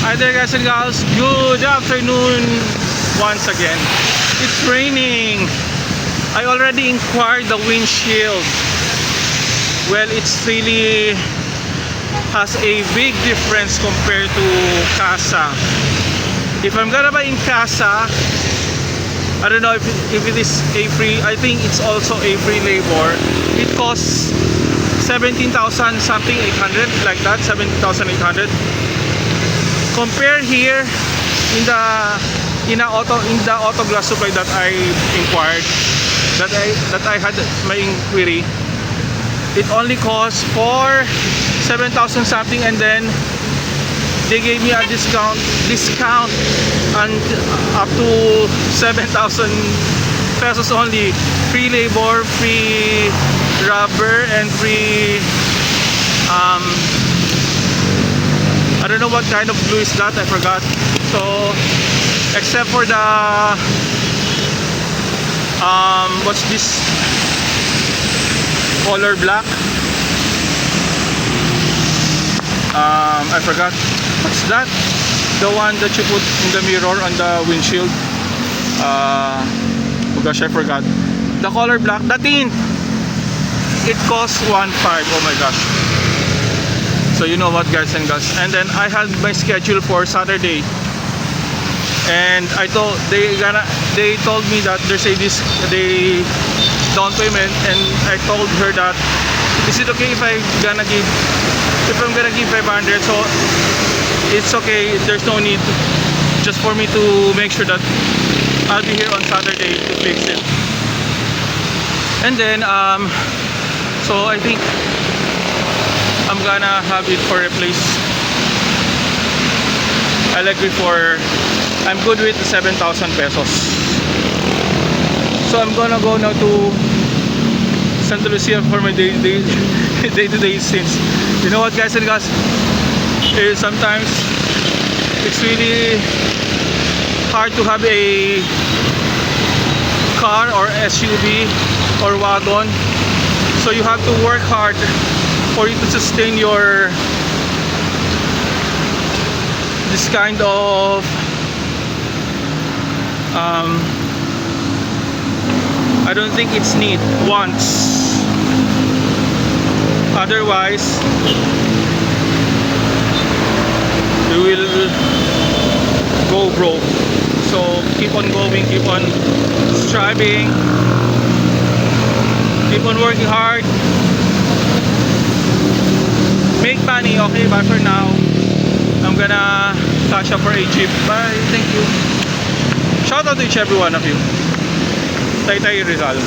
Hi there guys and gals, good afternoon once again. It's raining. I already inquired the windshield. Well, it's really has a big difference compared to Casa. If I'm gonna buy in Casa, I don't know if it is a free, I think it's also a free labor. It costs 17,000 something 800, like that, 17,800. Compare here in the auto glass supply that I inquired, that I had my inquiry. It only costs for 7,000 something, and then they gave me a discount and up to 7,000 pesos only. Free labor, free rubber, and free I don't know what kind of glue is that, I forgot. So except for the what's this color black, I forgot what's that, the one that you put in the mirror on the windshield. Oh gosh, I forgot the color black, the tint. It costs 1.5. Oh my gosh. So you know what guys and gals. And then I had my schedule for Saturday, and they told me that there's a down payment, and I told her that, is it okay if I'm gonna give 500? So it's okay, there's no need, just for me to make sure that I'll be here on Saturday to fix it. And then so I think I'm gonna have it for replace. I'll agree for, I'm good with 7,000 pesos. So I'm gonna go now to Santa Lucia for my day-to-day scenes. You know what guys and girls, sometimes it's really hard to have a car or SUV or wagon, so you have to work hard for you to sustain your this kind of I don't think it's need wants, otherwise you will go broke. So keep on going, keep on striving, keep on working hard, make money, okay? But for now, I'm gonna catch up for a jeep. Bye, thank you. Shout out to each every one of you. Taytay Rizal.